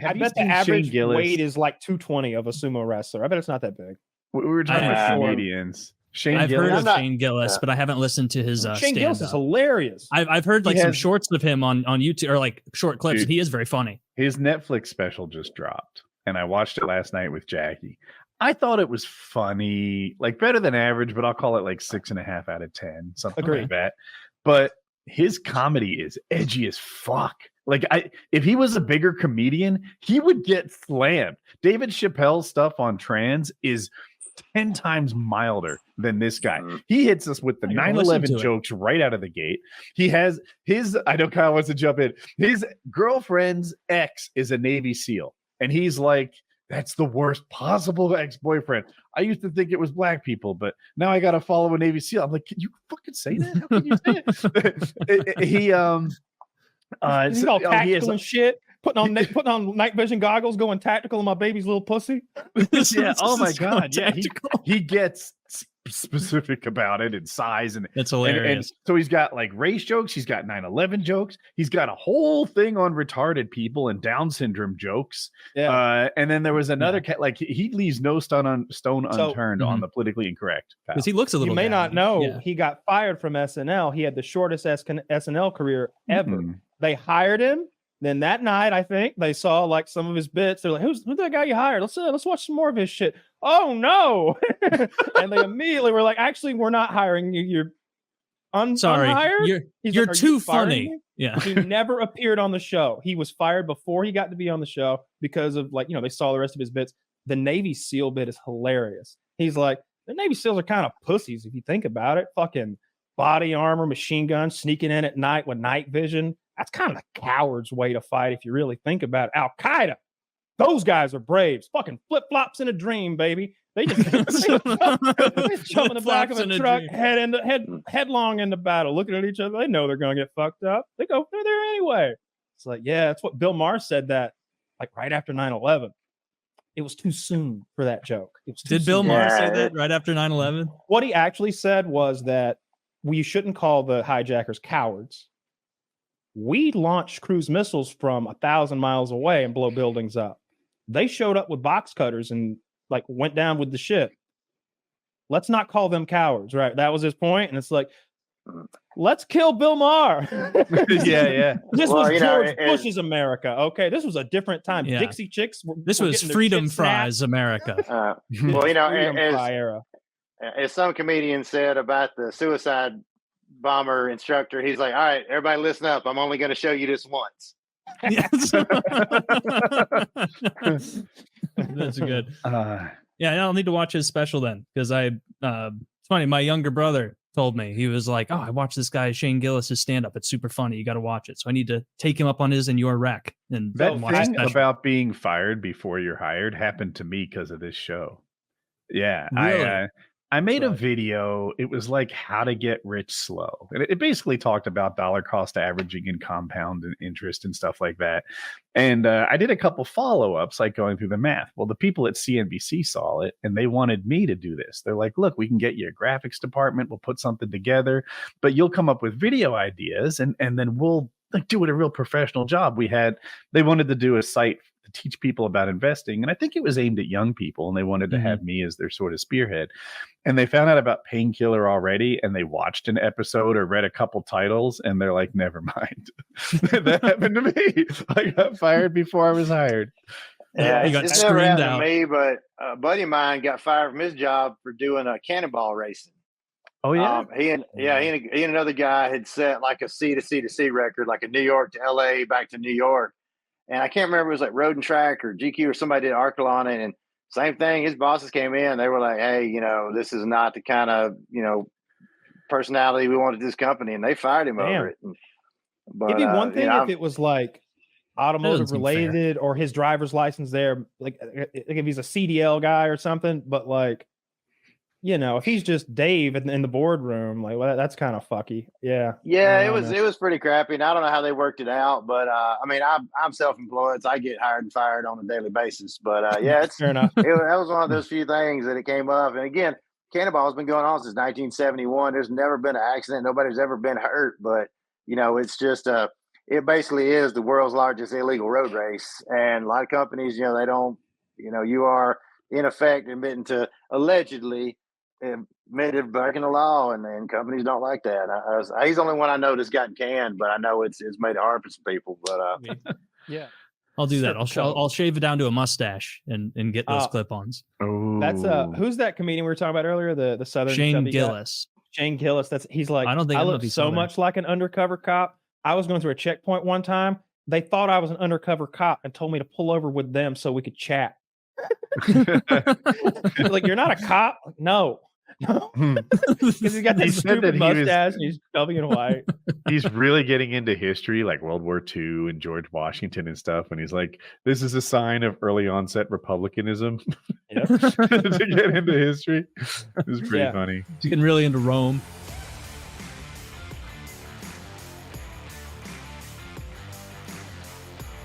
I bet the average weight is like 220 of a sumo wrestler. I bet it's not that big. We were talking about comedians. I've heard of Shane Gillis, but I haven't listened to his Shane Gillis is hilarious. I've heard like some shorts of him on YouTube, or like short clips, Dude, and he is very funny. His Netflix special just dropped, and I watched it last night with Jackie. I thought it was funny, like better than average, but I'll call it like 6.5 out of 10, something like that. But his comedy is edgy as fuck. Like if he was a bigger comedian, he would get slammed. David Chappelle's stuff on trans is 10 times milder than this guy. He hits us with the 9/11 jokes right out of the gate. He has I know Kyle wants to jump in. His girlfriend's ex is a Navy SEAL, and he's like, that's the worst possible ex-boyfriend. I used to think it was black people, but now I got to follow a Navy SEAL. I'm like, can you fucking say that? How can you say it? He's all tactical and shit. Putting on night vision goggles, going tactical on my baby's little pussy. Yeah. Oh my god. Yeah. He gets specific about it and size, and it's hilarious. And so he's got like race jokes. He's got 9/11 jokes. He's got a whole thing on retarded people and Down syndrome jokes. Yeah. And then there was another cat. Like he leaves no stone unturned on the politically incorrect. Because he looks a little. You may not know he got fired from SNL. He had the shortest SNL career ever. They hired him. Then that night, I think they saw like some of his bits. They're like, "Who's that guy you hired? Let's watch some more of his shit." Oh no! And they immediately were like, "Actually, we're not hiring you. You're unhired. You're too funny." Yeah. He never appeared on the show. He was fired before he got to be on the show because of they saw the rest of his bits. The Navy SEAL bit is hilarious. He's like, the Navy SEALs are kind of pussies if you think about it. Fucking body armor, machine guns, sneaking in at night with night vision. That's kind of the coward's way to fight if you really think about it. Al Qaeda, those guys are braves. Fucking flip flops in a dream, baby. They just jump in the back of a truck, headlong into battle, looking at each other. They know they're gonna get fucked up. They're there anyway. It's like, yeah, that's what Bill Maher said that like right after 9/11. It was too soon for that joke. Did Bill Maher say that right after 9/11? What he actually said was that we shouldn't call the hijackers cowards. We launched cruise missiles from 1,000 miles away and blow buildings up. They showed up with box cutters and like went down with the ship. Let's not call them cowards, right? That was his point. And it's like, let's kill Bill Maher. Yeah. This was George Bush's America. Okay, this was a different time. Yeah. Dixie chicks. This was Freedom Fries America. Era. As some comedian said about the suicide bomber instructor, he's like, all right, everybody listen up, I'm only going to show you this once. That's good. I'll need to watch his special then, because it's funny, my younger brother told me, he was like, I watched this guy Shane Gillis' stand-up, it's super funny, you got to watch it. So I need to take him up on his and your rec and watch thing about being fired before you're hired happened to me because of this show. Really? I made a video. It was like how to get rich slow. And it basically talked about dollar cost averaging and compound interest and stuff like that. And I did a couple follow-ups, like going through the math. Well, the people at CNBC saw it and they wanted me to do this. They're like, look, we can get you a graphics department. We'll put something together, but you'll come up with video ideas and then we'll like do it a real professional job. They wanted to do a site to teach people about investing. And I think it was aimed at young people, and they wanted to have me as their sort of spearhead. And they found out about Painkiller Already, and they watched an episode or read a couple titles, and they're like, never mind. That happened to me. I got fired before I was hired. Yeah, it's never happened to me, but a buddy of mine got fired from his job for doing a cannonball racing. Oh yeah, he and another guy had set like a C to C to C record, like a New York to LA back to New York. And I can't remember, it was like Road and Track or GQ or somebody did an article on it. And same thing, his bosses came in, they were like, hey, this is not the kind of, personality we wanted this company. And they fired him over it. But, it'd be one thing if it was like automotive related or his driver's license there, like if he's a CDL guy or something, but like, if he's just Dave in the boardroom, like, well, that's kind of fucky. Yeah. Yeah, it was pretty crappy. And I don't know how they worked it out, but I'm self-employed, so I get hired and fired on a daily basis. But it's fair enough. That was one of those few things that it came up. And again, Cannonball has been going on since 1971. There's never been an accident. Nobody's ever been hurt, but it's just it basically is the world's largest illegal road race. And a lot of companies, you know, they don't, you know, you are in effect admitting to allegedly admitted breaking the law, and companies don't like that. He's the only one I know that's gotten canned, but I know it's made it hard for some people. But yeah, I'll do that. I'll shave it down to a mustache and get those clip-ons. Oh, that's who's that comedian we were talking about earlier? The Southern Shane Gillis. Shane Gillis. He's like, I don't think I look so much like an undercover cop. I was going through a checkpoint one time. They thought I was an undercover cop and told me to pull over with them so we could chat. Like, you're not a cop? No. Because he's got this stupid mustache and he's chubby and white. He's really getting into history, like World War II and George Washington and stuff. And he's like, this is a sign of early onset republicanism. Yep. To get into history. It's pretty funny. He's getting really into Rome.